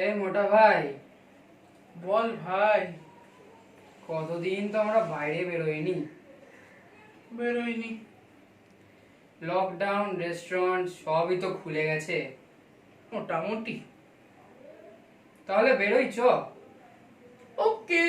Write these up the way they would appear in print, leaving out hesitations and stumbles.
এ মোটা ভাই, বল ভাই। কতদিন তো আমরা বাইরে বেরোইনি। লকডাউন, রেস্টুরেন্ট সবই তো খুলে গেছে। মোটামুটি। তাহলে বেরোই চ। ওকে।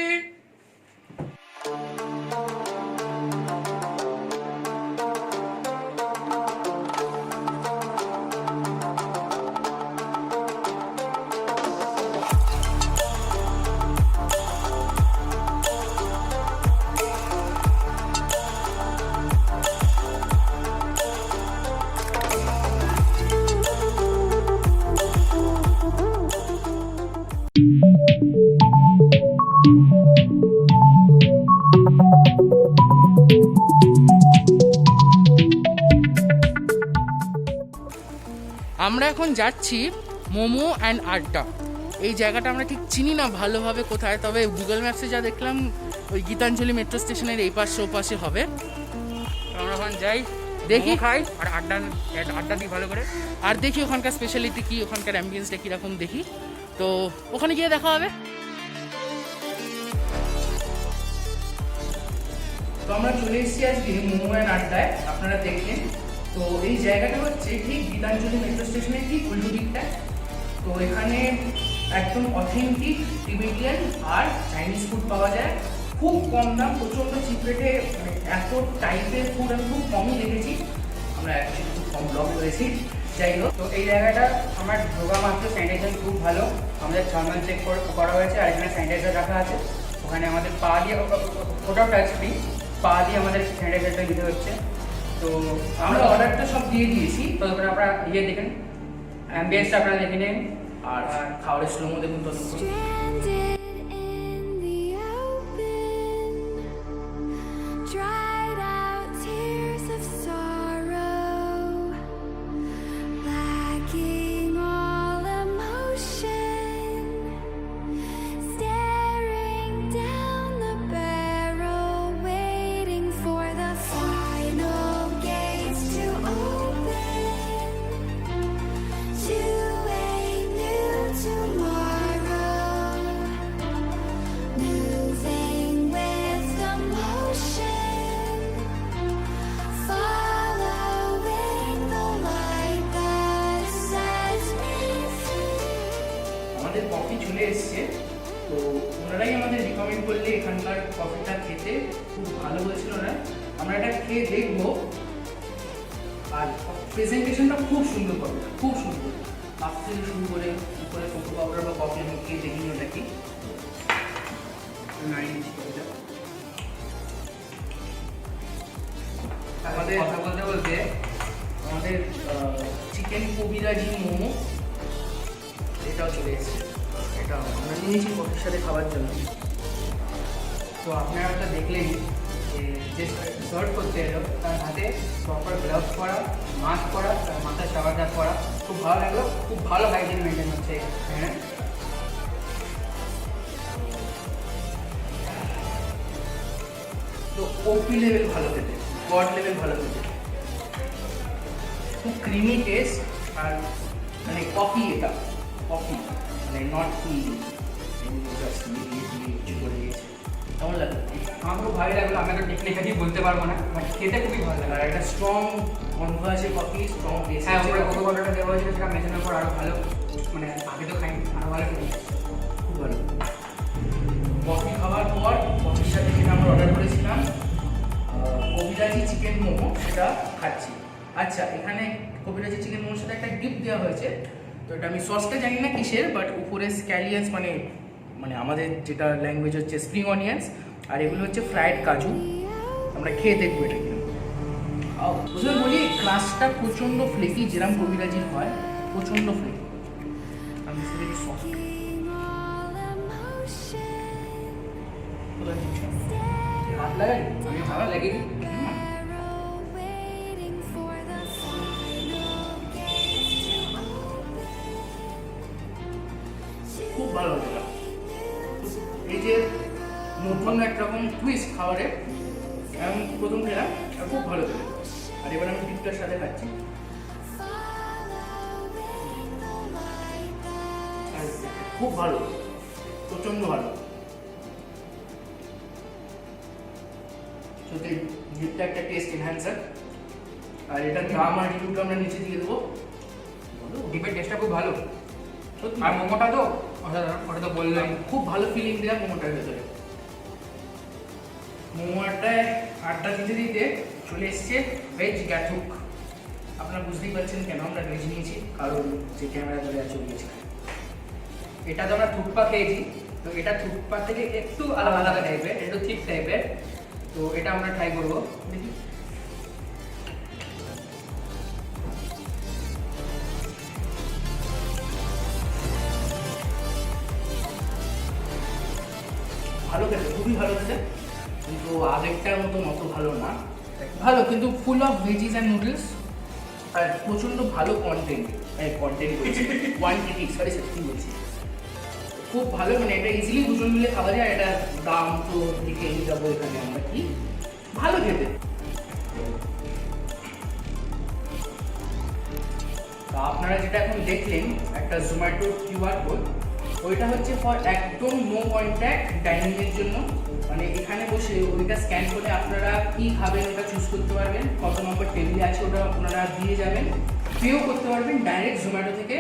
আমরা এখন যাচ্ছি মোমো অ্যান্ড আড্ডা। এই জায়গাটা আমরা ঠিক চিনি না ভালোভাবে কোথায়, তবে গুগল ম্যাপসে যা দেখলাম ওই গীতাঞ্জলি মেট্রো স্টেশনের এই পাশে ও পাশে হবে। আমরা ওখানে যাই, দেখি, খাই আর আড্ডা দিই ভালো করে, আর দেখি ওখানকার স্পেশালিটি কি, ওখানকার অ্যাম্বিয়েন্সটা কীরকম দেখি। তো ওখানে গিয়ে দেখা হবে। তো আমরা চলে এসেছি আজকে মোমো অ্যান্ড আড্ডায়, আপনারা দেখলেন। তো এই জায়গাটা হচ্ছে ঠিক গীতাঞ্জলি মেট্রো স্টেশনের ঠিক উল্টো দিকটা। তো এখানে একদম অথেন্টিক টিবেটিয়ান আর চাইনিজ ফুড পাওয়া যায়, খুব কম দাম, প্রচণ্ড চিপ রেটে। মানে এত টাইপের ফুড আমি খুব কমই দেখেছি, আমরা অ্যাকচুয়ালি খুব কম ব্লগ করেছি। যাই হোক, তো এই জায়গাটা আমার ঢোকা মাত্র স্যানিটাইজার খুব ভালো, আমাদের থার্মাল চেক করা হয়েছে আর এখানে স্যানিটাইজার রাখা আছে। ওখানে আমাদের পা দিয়ে, ওটাও টাচ ফ্রি, পা দিয়ে আমাদের স্যানিটাইজারটা দিতে হচ্ছে। তো আমরা অর্ডারটা সব দিয়ে দিয়েছি। ততক্ষণ আপনারা দেখেন, অ্যাম্বিয়েন্সটা আপনারা দেখে নিন আর খাওয়ারের স্লোমো দেখুন ততক্ষণ। আমাদের কফি চলে এসছে। তো ওনারাই আমাদের রিকমেন্ড করলে এখানকার কফিটা খেতে, খুব ভালো বলছিল ওরা। আমরা এটা খেয়ে দেখবো। আর প্রেজেন্টেশনটা খুব সুন্দর, কফিটা খুব সুন্দর, কাপ থেকে শুরু করে উপরে কোকো পাউডার বা কফি আমি খেয়ে দেখিনি ওটা কি। আমাদের কথা বলতে বলতে আমাদের চিকেন কবিরাজি মোমো এটাও চলে এসেছে। এটা আমরা নিয়েছি কফির সাথে খাওয়ার জন্য। তো আপনারা তো দেখলেন যে সার্ভ করতে এলো তার হাতে প্রপার গ্লাভস পরা, মাস্ক পরা, তার মাথায় শাওয়ার ক্যাপ পরা, খুব ভালো লাগলো। খুব ভালো হাইজিন মেনটেন হচ্ছে এখানে। তো ওপি লেভেল ভালো খেতে, গড লেভেল ভালো খেতে, খুব ক্রিমি টেস্ট। আর মানে কফি, এটা কফি মানে নট টি, জাস্ট কিছু করে দিয়েছে। কেমন লাগলো? আমার খুব ভালো লাগলো। আমি তো টেকনিক্যালি বলতে পারবো না, বাট খেতে খুবই ভালো লাগলো। আর একটা স্ট্রং গন্ধ আছে কফি, স্ট্রং টেস্ট। হ্যাঁ, ওপরে কোকো পাউডারটা দেওয়া হয়েছিল, সেটা মেশানোর পর আরও ভালো, মানে আগে তো খাইনি, আরও ভালো খেতে। খুব ভালো। কফি খাওয়ার পর কফির সাথে যেটা আমরা অর্ডার করেছিলাম কবিরাজি চিকেন মোমো, সেটা খাচ্ছি। আচ্ছা, এখানে কবিরাজি চিকেন মোমোর সাথে একটা গিফট দেওয়া হয়েছে। তো এটা আমি সসটা জানি না কিসের, বাট উপরে স্ক্যালিয়ান্স মানে মানে আমাদের যেটা ল্যাঙ্গুয়েজ হচ্ছে স্প্রিং অনিয়ন্স, আর এগুলো হচ্ছে ফ্রাইড কাজু। আমরা খেয়ে দেখবো এটা কিনা। বুঝলে বলি, ক্লাসটা প্রচণ্ড ফ্লেকি, যেরকম কবিরাজির হয়, প্রচণ্ড ফ্লেকি। আমি সফট হাত লাগাই, আমি ভালো লাগেনি। খুব ভালো লাগলো। এই যে নতুন একরকম টুইস্ট খাবারে, আমি প্রথম খেলাম আর খুব ভালো খেলাম। আর এবার আমি ডিপটার সাথে খাচ্ছি। আর খুব ভালো, প্রচণ্ড ভালো। সত্যি ডিপটা একটা টেস্ট এনহ্যান্সার। আর এটার দাম আর রিভিউটা আমরা নিচে দিয়ে দেবো। ডিপের টেস্টটা খুব ভালো। সত্যি আর মোমোটা তো ওটা তো বললাম খুব ভালো ফিলিং দেওয়া মোমোটার ভেতরে। মোমোটায় আড্ডা দিতে দিতে চলে এসছে ভেজ গ্যাথুক। আপনারা বুঝতেই পারছেন কেন আমরা ভেজ নিয়েছি, কারণ যে ক্যামেরা ধরে চলে গেছে। এটা তো আমরা থুকপা খেয়েছি, তো এটা থুকপা থেকে একটু আলাদা আলাদা টাইপের, একটু ঠিক টাইপের। তো এটা আমরা ট্রাই করবো, দেখি। ভালো খেতে, খুবই ভালো খেতে, কিন্তু আগেরটার মতন অত ভালো না। ভালো, কিন্তু full of veggies and noodles, আর প্রচণ্ড ভালো কন্টেন্ট বলছি, কোয়ান্টিটি, সরি সত্যি বলছি। খুব ভালো, মানে এটা ইজিলি দুজন মিলে খাওয়া যায়। এটা দাম তো দিকে যাবো এখানে আমরা, কি ভালো খেতে। তা আপনারা যেটা এখন দেখলেন একটা জোম্যাটো কিউআর কোড, ওইটা হচ্ছে ফর একদম নো কন্ট্যাক্ট ডাইনিংয়ের জন্য। মানে এখানে বসে ওইটা স্ক্যান করে আপনারা কী খাবেন ওটা চুজ করতে পারবেন, কত নম্বর টেবিলে আছে ওটা আপনারা দিয়ে যাবেন, পেও করতে পারবেন ডাইরেক্ট জোম্যাটো থেকে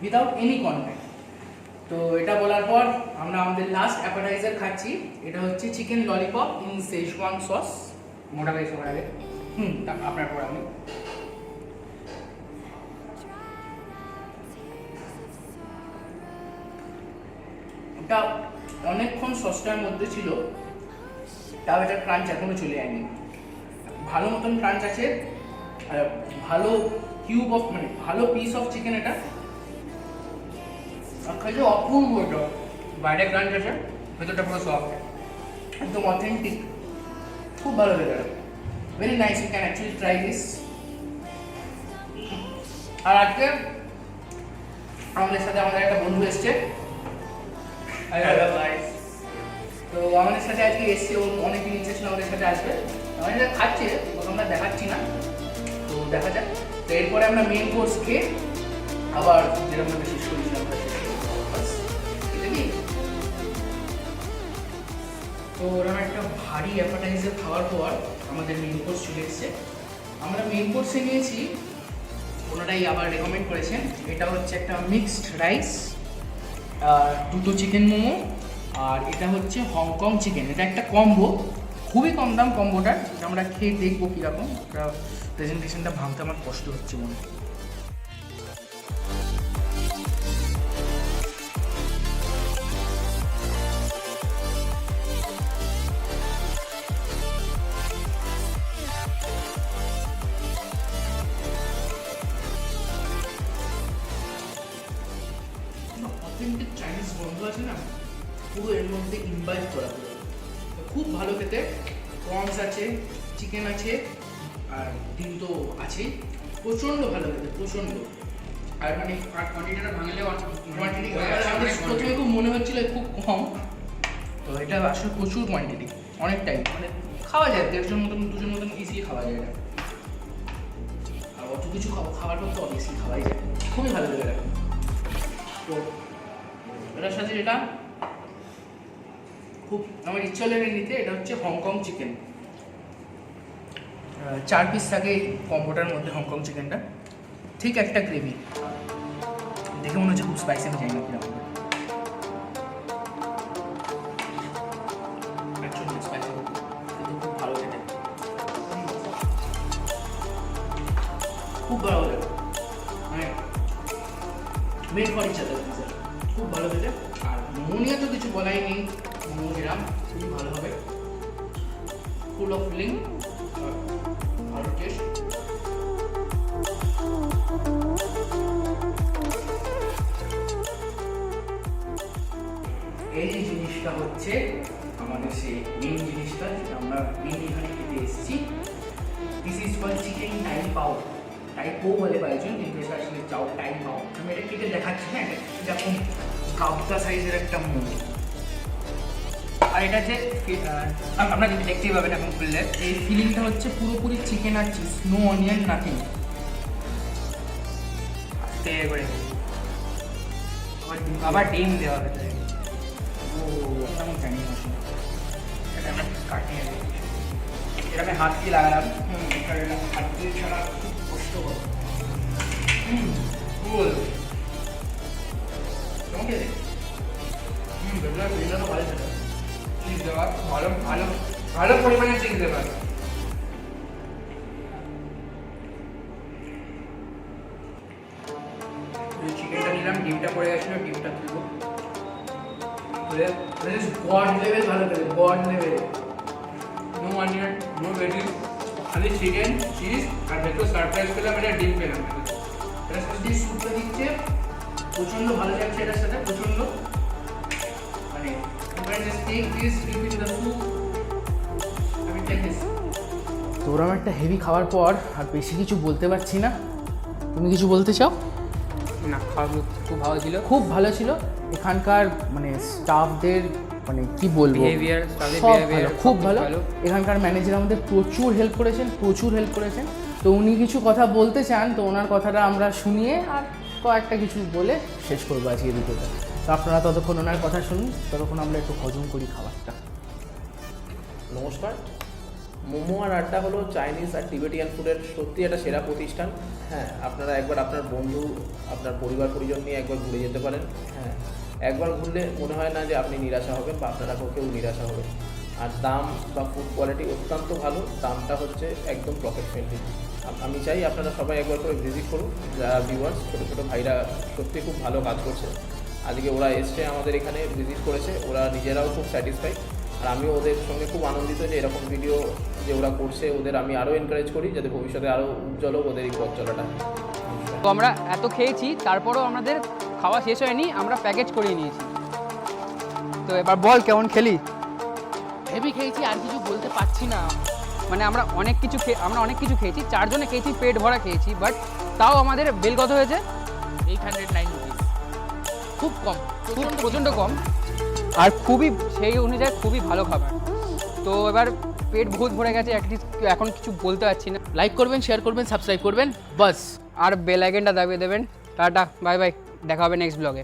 উইদাউট এনি কন্ট্যাক্ট। তো এটা বলার পর আমরা আমাদের লাস্ট অ্যাপাটাইজার খাচ্ছি। এটা হচ্ছে chicken lollipop in schezwan sauce. মোটা বেশ সবার আগে আপনার পর আমি এটা অনেকক্ষণ সসটার মধ্যে ছিল, তাও এটা ক্রাঞ্চ এখনো চলে যায়নি। ভালো মতন ক্রাঞ্চ আছে, আর ভালো কিউব অফ, মানে ভালো পিস অফ চিকেন এটা। আর খাইলে অপূর্ব এটা, বাইরে ক্রাঞ্চ আছে, ভেতরটা পুরো সফট, একদম অথেন্টিক, খুব ভালো লেগে। Very nice, you can actually try this. আর আজকে আমাদের সাথে আমাদের একটা বন্ধু এসছে। তো আমাদের সাথে আজকে এসছে, ও অনেকদিন ইচ্ছে ছিল আমাদের সাথে আসবে। আমাদের সাথে খাচ্ছে, আমরা দেখাচ্ছি না, তো দেখা যাক। তো এরপরে আমরা মেন কোর্স খেয়ে আবার যেরকম আমরা শেষ করেছিলাম আমরা শেষ করবো। এটা কি, তো ওরকম একটা ভারী অ্যাপাটাইজার খাওয়ার পর আমাদের মেন কোর্স চলে এসছে। আমরা মেন কোর্সে নিয়েছি, ওনারাই আবার রেকমেন্ড করেছেন, এটা হচ্ছে একটা মিক্সড রাইস, দুটো চিকেন মোমো, আর এটা হচ্ছে হংকং চিকেন। এটা একটা কম্বো, খুবই কম দাম কম্বোটা। আমরা খেয়ে দেখবো কীরকম। এটা প্রেজেন্টেশনটা ভাবতে আমার কষ্ট হচ্ছে মনে। অথেন্টিক চাইনিজ গন্ধ আছে না, পুরো এর মধ্যে ইনভাইট করা পুরো। খুব ভালো খেতে, প্রনস আছে, চিকেন আছে, আর ডিম তো আছে। প্রচণ্ড ভালো খেতে, প্রচণ্ড। আর মানে কোয়ান্টিটিটা ভাঙলে কোয়ান্টিটি প্রথমে খুব মনে হচ্ছিল খুব কম, তো এটা আসলে প্রচুর কোয়ান্টিটি, অনেকটাই। মানে খাওয়া যায়, 1.5 মতন 2 মতন ইজিলি খাওয়া যায় এটা। আর অত কিছু খাবার পর তো অবভিয়াসলি খাওয়াই যায়, খুবই ভালো লাগে এটা। তো এটার সাথে এটা খুব আমার ইচ্ছা লেগে নিতে, এটা হচ্ছে হংকং চিকেন। 4 পিস থাকে এই কম্বোটার মধ্যে হংকং চিকেনটা। ঠিক একটা গ্রেভি, দেখে মনে হচ্ছে খুব স্পাইসি, আমি জানি না কিরকম। অ্যাকচুয়ালি স্পাইসি, কিন্তু খুব ভালো খেতে, খুব ভালো লাগে। মানে মেড ফর ইচ আদার, খুব ভালো খেতে। আর মোমো নিয়ে তো কিছু বলাই নেই, মোমো যেরাম খুবই ভালো হবে, ফুল অফ ফিলিং, ভালো টেস্ট। এই যে জিনিসটা হচ্ছে আমাদের সেই মেন জিনিসটা, যেটা আমরা মেন এখানে খেতে এসেছি। দিস ইজ কল চিকেন টাই পাও। টাই পো বলে কয়েকজন, কিন্তু এটা আসলে চাও টাই পাও। আমি এটা কেটে দেখাচ্ছি না, এটা এরকম কাবতা সাইজের একটা মোমো। আর এটা যে আপনারা যদি দেখতেই পাবেন এখন খুললে, এই ফিলিংটা হচ্ছে পুরোপুরি চিকেন আর চিজ, নো অনিয়ন, নাথিং। আস্তে করে আবার ডিম দেওয়া হবে তাই। ও আমি জানি না। এটা আমরা কাটিয়ে নিই। এটা আমি হাত দিয়ে লাগালাম। কারণ এটা হাত দিয়ে ছাড়া খুব কষ্টকর। ফুল কেমন খেতে? বেগুনের তো ভালো ছিল। চিজ দেওয়া ভালো ভালো ভালো পরিমাণে চিজ দেওয়া। চিকেনটা নিলাম, ডিমটা পড়ে গেছিল, ডিমটা তুলবো। গড লেভেল ভালো খেতে, god level. No onion no veggies, খালি চিকেন চিজ আর ভেতর সারপ্রাইজ পেলাম এটা ডিম পেলাম। এটার সাথে যে স্যুপটা দিচ্ছে প্রচণ্ড ভালো লাগছে, এটার সাথে প্রচণ্ড মানে তো ওরকম একটা হেভি খাওয়ার পর আর বেশি কিছু বলতে পারছি না। তুমি কিছু বলতে চাও? না, খাওয়া খুব ভালো ছিল। খুব ভালো ছিল এখানকার মানে স্টাফদের, মানে কি বলবো, বিহেভিয়ার সব ভালো, খুব ভালো। এখানকার ম্যানেজার আমাদের প্রচুর হেল্প করেছেন। তো উনি কিছু কথা বলতে চান, তো ওনার কথাটা আমরা শুনিয়ে আর কয়েকটা কিছু বলে শেষ করবো আজকে ভিডিওটা। তো আপনারা ততক্ষণ ওনার কথা শুনুন, ততক্ষণ আমরা একটু হজম করি খাবারটা। নমস্কার। মোমো আর আড্ডা হলো চাইনিজ আর টিবেটিয়ান ফুডের সত্যি একটা সেরা প্রতিষ্ঠান। হ্যাঁ, আপনারা একবার আপনার বন্ধু, আপনার পরিবার পরিজন নিয়ে একবার ঘুরে যেতে পারেন। হ্যাঁ, একবার ঘুরলে মনে হয় না যে আপনি নিরাশা হবেন বা আপনারা কেউ নিরাশা হবে। আর দাম বা ফুড কোয়ালিটি অত্যন্ত ভালো, দামটা হচ্ছে একদম পকেট ফ্রেন্ডলি। আমি চাই আপনারা সবাই একবার করে ভিজিট করুন। যারা ভিউয়ার্স, ছোটো ছোটো ভাইরা সত্যি খুব ভালো কাজ করছে। আজকে ওরা এসছে আমাদের এখানে, ভিজিট করেছে, ওরা নিজেরাও খুব স্যাটিসফাই। আর আমিও ওদের সঙ্গে খুব আনন্দিত যে এরকম ভিডিও যে ওরা করছে, ওদের আমি আরও এনকারেজ করি যাতে ভবিষ্যতে আরও উজ্জ্বল হোক ওদের এই পথ চলাটা। তো আমরা এত খেয়েছি, তারপরেও আমাদের খাওয়া শেষ হয়নি, আমরা প্যাকেজ করিয়ে নিয়েছি। তো এবার বল কেমন খেলি? হেভি খেয়েছি, আর কিছু বলতে পারছি না। মানে আমরা অনেক কিছু খেয়েছি, 4 জনে খেয়েছি, পেট ভরা খেয়েছি, বাট তাও আমাদের বিল কত হয়েছে? 809 রুপিস, খুব কম, প্রচণ্ড কম, আর খুবই সেই অনুযায়ী খুবই ভালো খাবার। তো এবার পেট বহুত ভরে গেছে, এখন কিছু বলতে পারছি না। লাইক করবেন, শেয়ার করবেন, সাবস্ক্রাইব করবেন, বাস। আর বেল আইকনটা দাবিয়ে দেবেন। টাটা, বাই বাই, দেখা হবে নেক্সট ব্লগে।